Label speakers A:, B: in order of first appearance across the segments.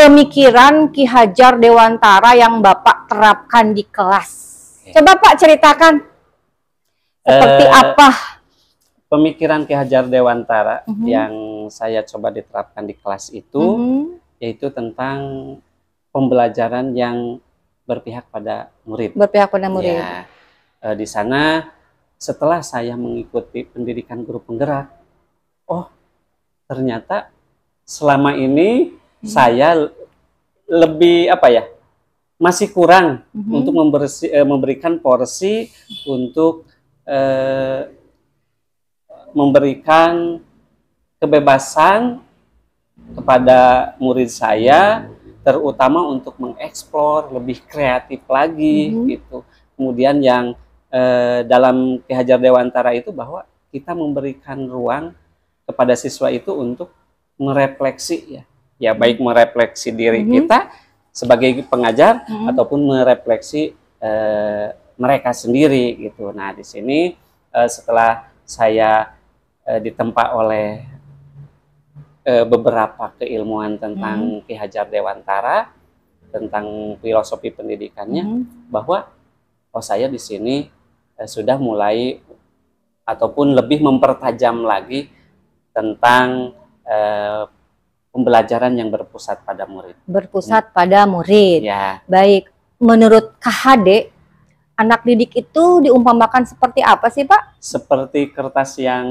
A: pemikiran Ki Hajar Dewantara yang Bapak terapkan di kelas? Coba Pak ceritakan seperti apa
B: pemikiran Ki Hajar Dewantara yang saya coba diterapkan di kelas itu, yaitu tentang pembelajaran yang berpihak pada murid.
A: Berpihak pada murid.
B: Ya, di sana setelah saya mengikuti pendidikan guru penggerak, oh ternyata selama ini saya lebih masih kurang untuk memberikan porsi untuk memberikan kebebasan kepada murid saya, terutama untuk mengeksplor lebih kreatif lagi gitu. Kemudian yang dalam Ki Hajar Dewantara itu bahwa kita memberikan ruang kepada siswa itu untuk merefleksi ya baik merefleksi diri kita sebagai pengajar ataupun merefleksi mereka sendiri gitu. Nah, di sini setelah saya ditempa oleh beberapa keilmuan tentang Ki Hajar Dewantara, tentang filosofi pendidikannya, bahwa saya di sini sudah mulai ataupun lebih mempertajam lagi tentang pembelajaran yang berpusat pada murid.
A: Berpusat pada murid.
B: Ya.
A: Baik, menurut KHD, anak didik itu diumpamakan seperti apa sih Pak?
B: Seperti kertas yang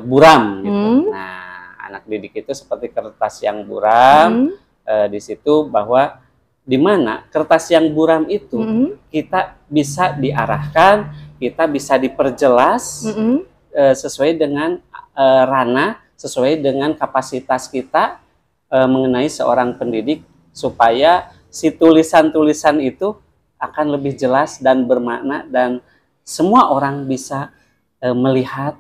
B: buram gitu. Nah, anak didik itu seperti kertas yang buram. Di situ bahwa di mana kertas yang buram itu kita bisa diarahkan, kita bisa diperjelas sesuai dengan ranah, sesuai dengan kapasitas kita mengenai seorang pendidik, supaya si tulisan-tulisan itu akan lebih jelas dan bermakna dan semua orang bisa melihat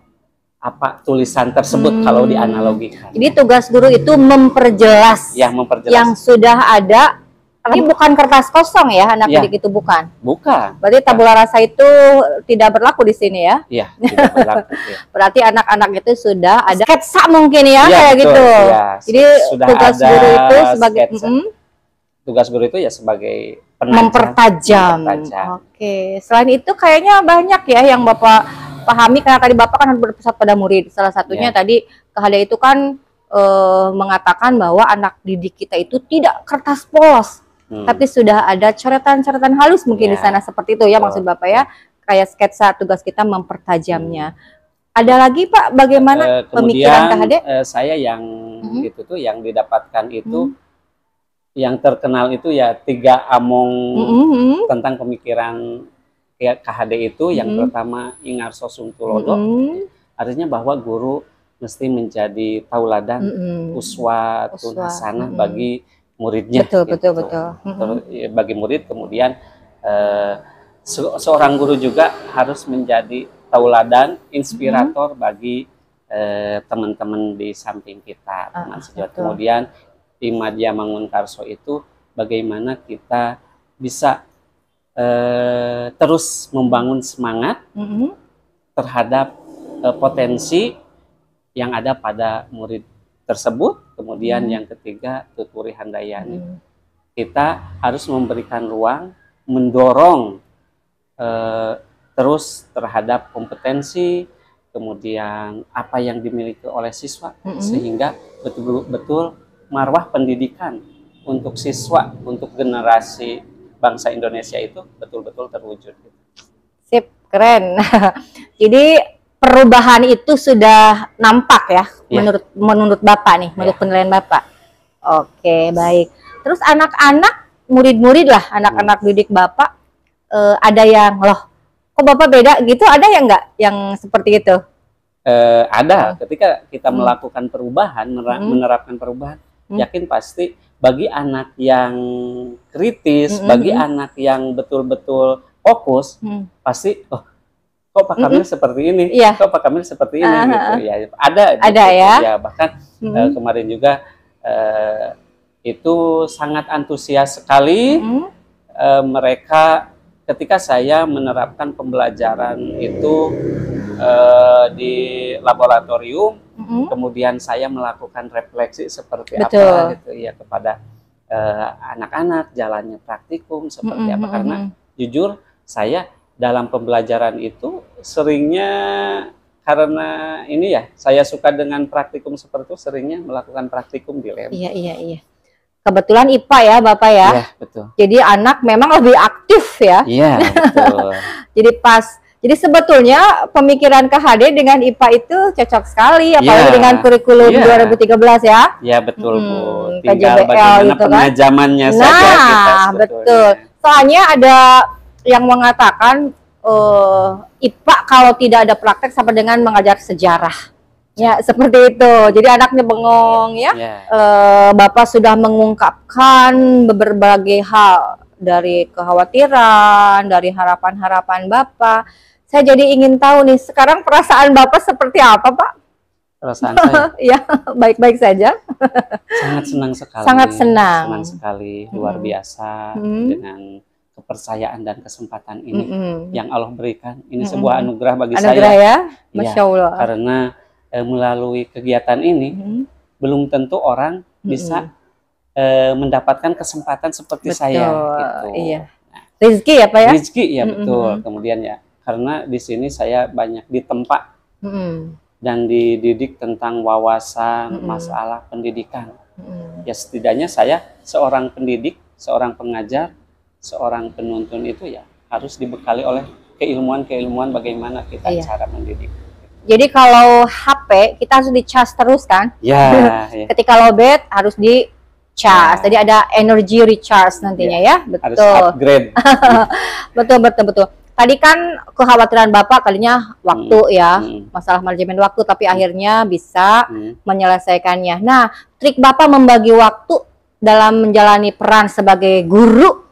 B: apa tulisan tersebut kalau dianalogikan.
A: Jadi tugas guru itu memperjelas,
B: ya, memperjelas
A: yang sudah ada. Ini bukan kertas kosong ya, anak didik itu bukan?
B: Bukan.
A: Berarti tabula rasa itu tidak berlaku di sini ya?
B: Iya, tidak berlaku. Ya.
A: Berarti anak-anak itu sudah ada sketsa mungkin ya, kayak
B: betul,
A: gitu.
B: Ya.
A: Jadi tugas guru itu sebagai
B: tugas guru itu ya sebagai
A: mempertajam. Oke. Selain itu kayaknya banyak ya yang Bapak pahami, karena tadi Bapak kan berpusat pada murid. Salah satunya tadi KHD itu kan mengatakan bahwa anak didik kita itu tidak kertas polos, tapi sudah ada coretan-coretan halus mungkin di sana, seperti itu ya maksud Bapak ya, kayak sketsa, tugas kita mempertajamnya. Ada lagi Pak, bagaimana pemikiran KHD?
B: Saya yang itu tuh yang didapatkan itu yang terkenal itu ya 3 among tentang pemikiran KHD itu. Yang pertama Ingarso Sungtulodo, artinya bahwa guru mesti menjadi tauladan, uswatun hasanah bagi muridnya.
A: Betul.
B: Bagi murid. Kemudian seorang guru juga harus menjadi tauladan, inspirator bagi teman-teman di samping kita, teman sejawat. Kemudian di Madya Mangunkarso itu bagaimana kita bisa terus membangun semangat terhadap potensi yang ada pada murid tersebut. Kemudian yang ketiga Tuturi Handayani, kita harus memberikan ruang, mendorong terus terhadap kompetensi, kemudian apa yang dimiliki oleh siswa, sehingga betul-betul marwah pendidikan untuk siswa, untuk generasi bangsa Indonesia itu betul-betul terwujud.
A: Sip, keren. Jadi perubahan itu sudah nampak ya, menurut Bapak nih, menurut penilaian Bapak. Oke, baik. Terus anak-anak, murid-murid lah, anak-anak didik Bapak, ada yang, loh, kok Bapak beda gitu? Ada yang enggak yang seperti itu?
B: Ada. Ketika kita melakukan perubahan, menerapkan perubahan, yakin pasti bagi anak yang kritis, bagi anak yang betul-betul fokus, pasti, oh, kok Pak Kamil seperti ini, kok Pak Kamil seperti ini, gitu ya. Ada
A: ya.
B: Bahkan kemarin juga itu sangat antusias sekali mereka ketika saya menerapkan pembelajaran itu di laboratorium kemudian saya melakukan refleksi seperti apa gitu ya kepada anak-anak, jalannya praktikum seperti apa, karena jujur saya dalam pembelajaran itu seringnya karena ini ya, saya suka dengan praktikum seperti itu, seringnya melakukan praktikum di lab.
A: Iya. Kebetulan IPA ya Bapak ya.
B: Iya, betul.
A: Jadi anak memang lebih aktif ya.
B: Iya, betul.
A: Jadi sebetulnya pemikiran KHD dengan IPA itu cocok sekali, apalagi dengan kurikulum 2013 ya.
B: Iya, betul Bu.
A: PJBL
B: Tinggal bagaimana
A: gitu
B: penajamannya
A: kan?
B: saja kita
A: betul. Soalnya ada yang mengatakan IPA kalau tidak ada praktek sama dengan mengajar sejarah. Ya, seperti itu. Jadi anaknya bengong ya. Bapak sudah mengungkapkan berbagai hal dari kekhawatiran, dari harapan-harapan Bapak. Saya jadi ingin tahu nih, sekarang perasaan Bapak seperti apa, Pak?
B: Perasaan saya?
A: Ya, baik-baik saja.
B: Sangat senang sekali.
A: Sangat senang.
B: Senang sekali, luar biasa dengan kepercayaan dan kesempatan ini yang Allah berikan. Ini sebuah anugerah bagi saya.
A: Anugerah ya, Masya Allah.
B: Karena melalui kegiatan ini belum tentu orang bisa mendapatkan kesempatan seperti saya. Gitu.
A: Iya. Rezeki ya Pak ya?
B: Rezeki ya betul. Kemudian ya karena di sini saya banyak ditempa dan dididik tentang wawasan masalah pendidikan. Ya setidaknya saya seorang pendidik, seorang pengajar, seorang penuntun itu ya harus dibekali oleh keilmuan-keilmuan bagaimana kita cara mendidik.
A: Jadi kalau HP kita harus dicas terus kan?
B: Ya.
A: Ketika lowbat harus dicas. Jadi ada energy recharge nantinya ya. Betul.
B: Harus upgrade.
A: betul. Tadi kan kekhawatiran Bapak tadinya waktu ya, masalah manajemen waktu, tapi akhirnya bisa menyelesaikannya. Nah, trik Bapak membagi waktu dalam menjalani peran sebagai guru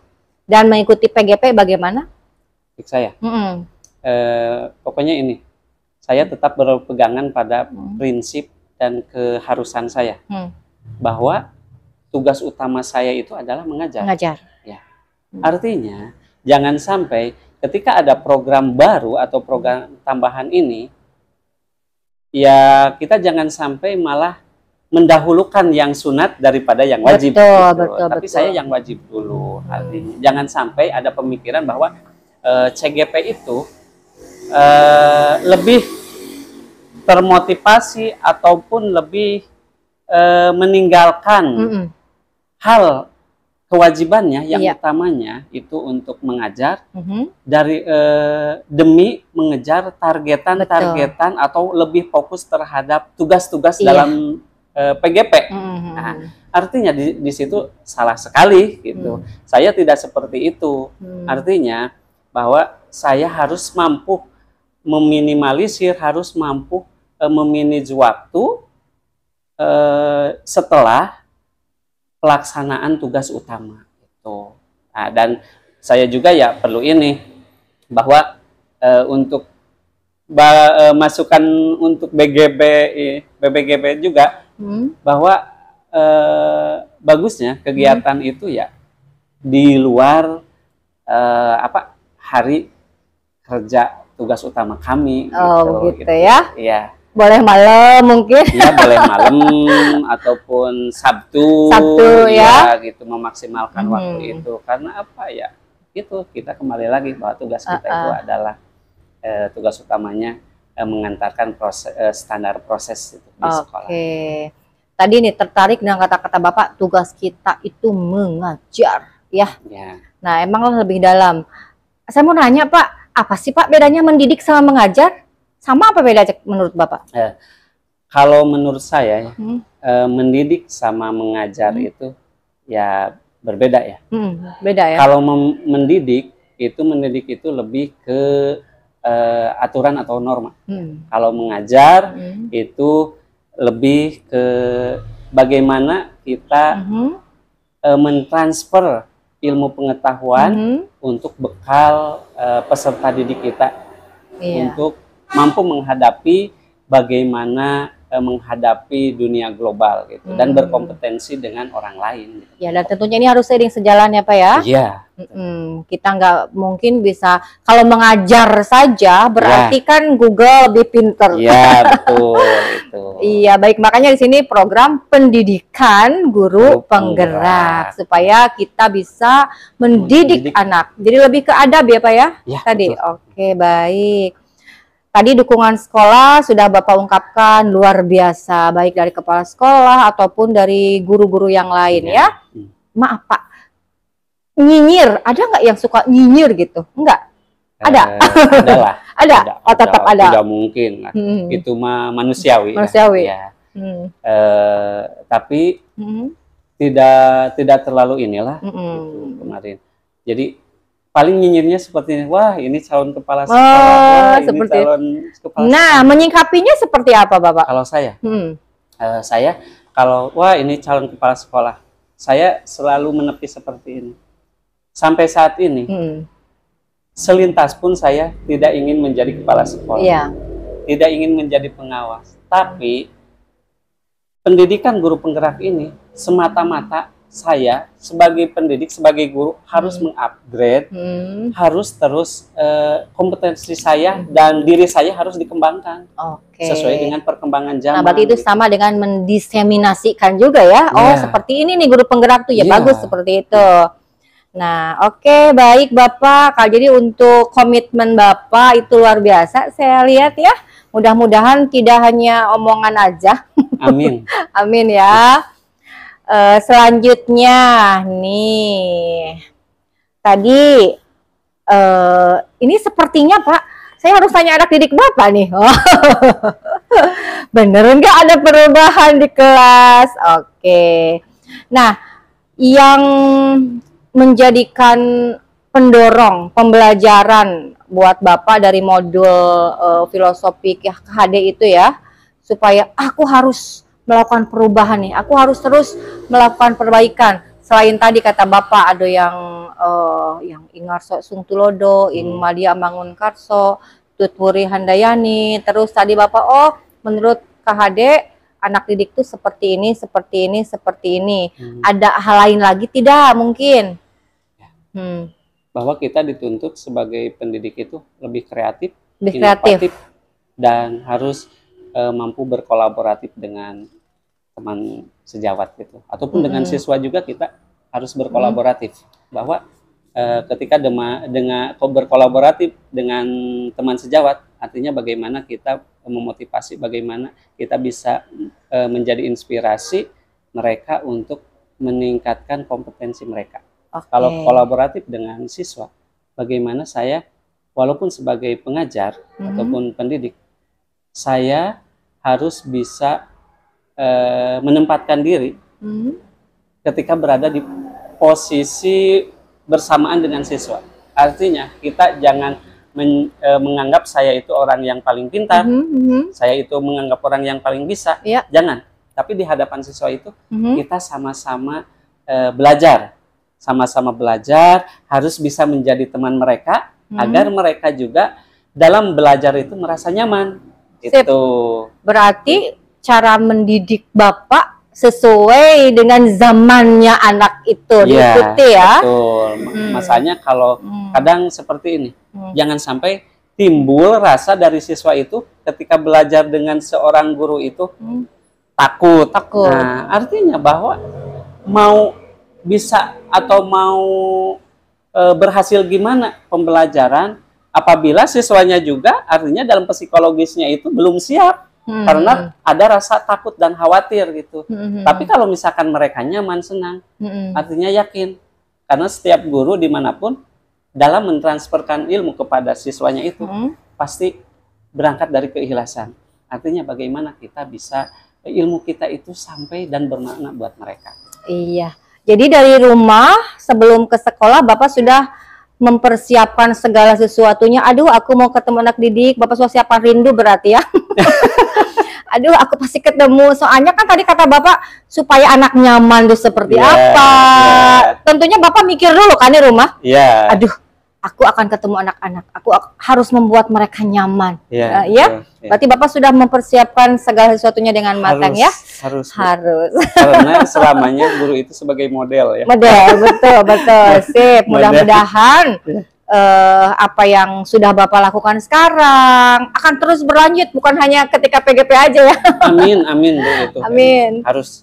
A: dan mengikuti PGP bagaimana?
B: Trik saya? Pokoknya ini. Saya tetap berpegangan pada prinsip dan keharusan saya bahwa tugas utama saya itu adalah mengajar. Ya. Artinya jangan sampai ketika ada program baru atau program tambahan ini, ya kita jangan sampai malah mendahulukan yang sunat daripada yang wajib. Tapi saya yang wajib dulu. Artinya jangan sampai ada pemikiran bahwa CGP itu lebih termotivasi ataupun lebih meninggalkan hal kewajibannya yang utamanya itu untuk mengajar dari demi mengejar targetan atau lebih fokus terhadap tugas-tugas dalam PGP. Nah, artinya di situ salah sekali gitu. Saya tidak seperti itu. Artinya bahwa saya harus mampu meminimalisir, harus mampu memanage waktu setelah pelaksanaan tugas utama itu. Nah, dan saya juga ya perlu ini bahwa untuk masukan untuk BPGB juga bahwa bagusnya kegiatan itu ya di luar hari kerja tugas utama kami.
A: Gitu ya?
B: Iya.
A: Boleh malam mungkin?
B: Iya, boleh malam ataupun Sabtu ya gitu, memaksimalkan waktu itu. Karena apa ya? Itu kita kembali lagi bahwa tugas kita itu adalah tugas utamanya mengantarkan standar proses itu di sekolah.
A: Tadi nih tertarik dengan kata-kata Bapak, tugas kita itu mengajar ya. Nah, emang lebih dalam. Saya mau nanya Pak, apa sih Pak bedanya mendidik sama mengajar? Sama apa beda menurut Bapak?
B: Kalau menurut saya mendidik sama mengajar itu ya berbeda ya.
A: Beda ya.
B: Kalau mendidik itu lebih ke aturan atau norma. Kalau mengajar itu lebih ke bagaimana kita mentransfer ilmu pengetahuan untuk bekal peserta didik kita untuk mampu menghadapi bagaimana menghadapi dunia global gitu dan berkompetensi dengan orang lain. Gitu.
A: Ya, dan tentunya ini harus seiring sejalan ya Pak ya.
B: Iya.
A: Kita nggak mungkin bisa kalau mengajar saja berarti kan Google lebih pinter.
B: Iya betul itu.
A: Iya baik, makanya di sini program pendidikan guru penggerak supaya kita bisa mendidik anak. Jadi lebih ke adab ya Pak ya,
B: ya
A: tadi.
B: Betul.
A: Oke baik. Tadi dukungan sekolah sudah Bapak ungkapkan luar biasa, baik dari kepala sekolah ataupun dari guru-guru yang lain ya. Maaf Pak, nyinyir, ada nggak yang suka nyinyir gitu? Enggak? Ada?
B: Adalah.
A: Ada? Oh tetap ada?
B: Tidak mungkin lah. Itu mah manusiawi.
A: Manusiawi?
B: Ya. Tapi tidak terlalu inilah gitu, kemarin. Jadi paling nyinyirnya seperti ini, wah ini calon kepala sekolah,
A: seperti
B: ini calon kepala
A: sekolah. Menyingkapinya seperti apa Bapak?
B: Kalau saya kalau wah ini calon kepala sekolah, saya selalu menepi seperti ini. Sampai saat ini, selintas pun saya tidak ingin menjadi kepala sekolah, tidak ingin menjadi pengawas. Tapi pendidikan guru penggerak ini semata-mata saya sebagai pendidik, sebagai guru harus mengupgrade, harus terus kompetensi saya dan diri saya harus dikembangkan sesuai dengan perkembangan zaman.
A: Nah, berarti itu sama dengan mendiseminasikan juga ya. Oh, seperti ini nih guru penggerak tuh ya, bagus seperti itu. Nah, oke, baik Bapak. Jadi untuk komitmen Bapak itu luar biasa. Saya lihat ya. Mudah-mudahan tidak hanya omongan aja.
B: Amin.
A: Amin ya. Selanjutnya nih, tadi ini sepertinya Pak, saya harus tanya anak didik Bapak nih. Bener nggak ada perubahan di kelas? Oke. Nah, yang menjadikan pendorong pembelajaran buat Bapak dari modul filosofi KHD itu ya, supaya aku harus melakukan perubahan nih, aku harus terus melakukan perbaikan. Selain tadi kata Bapak ada yang Ingarso Sungtulodo, Madia Mangunkarso, Tutwuri Handayani, terus tadi Bapak menurut KHD anak didik tuh seperti ini, seperti ini, seperti ini. Ada hal lain lagi tidak mungkin?
B: Bahwa kita dituntut sebagai pendidik itu lebih kreatif,
A: inovatif,
B: dan harus mampu berkolaboratif dengan teman sejawat gitu, ataupun dengan siswa juga kita harus berkolaboratif. Bahwa ketika dengan berkolaboratif dengan teman sejawat, artinya bagaimana kita memotivasi, bagaimana kita bisa menjadi inspirasi mereka untuk meningkatkan kompetensi mereka. Kalau kolaboratif dengan siswa, bagaimana saya walaupun sebagai pengajar ataupun pendidik, saya harus bisa menempatkan diri ketika berada di posisi bersamaan dengan siswa. Artinya kita jangan menganggap saya itu orang yang paling pintar, saya itu menganggap orang yang paling bisa, jangan. Tapi di hadapan siswa itu kita sama-sama belajar, sama-sama belajar, harus bisa menjadi teman mereka agar mereka juga dalam belajar itu merasa nyaman. Itu
A: berarti cara mendidik Bapak sesuai dengan zamannya anak itu diikuti ya.
B: Betul. Masanya kalau kadang seperti ini, jangan sampai timbul rasa dari siswa itu ketika belajar dengan seorang guru itu takut. Nah, artinya bahwa mau bisa atau mau berhasil gimana pembelajaran apabila siswanya juga artinya dalam psikologisnya itu belum siap. Karena ada rasa takut dan khawatir gitu. Tapi kalau misalkan mereka nyaman, senang, artinya yakin. Karena setiap guru dimanapun dalam mentransferkan ilmu kepada siswanya itu pasti berangkat dari keikhlasan. Artinya bagaimana kita bisa ilmu kita itu sampai dan bermakna buat mereka.
A: Iya. Jadi dari rumah sebelum ke sekolah Bapak sudah mempersiapkan segala sesuatunya. Aduh, aku mau ketemu anak didik. Bapak sudah siapkan rindu berarti ya. Aduh, aku pasti ketemu. Soalnya kan tadi kata Bapak supaya anak nyaman tuh seperti apa. Tentunya Bapak mikir dulu kan di rumah. Aduh, aku akan ketemu anak-anak, aku harus membuat mereka nyaman.
B: Ya,
A: ya. Berarti Bapak sudah mempersiapkan segala sesuatunya dengan matang ya?
B: Harus.
A: Karena
B: selamanya guru itu sebagai model ya.
A: Model, betul. Sip. Mudah-mudahan apa yang sudah Bapak lakukan sekarang akan terus berlanjut, bukan hanya ketika PGP aja ya.
B: Amin Bu itu.
A: Amin.
B: Harus.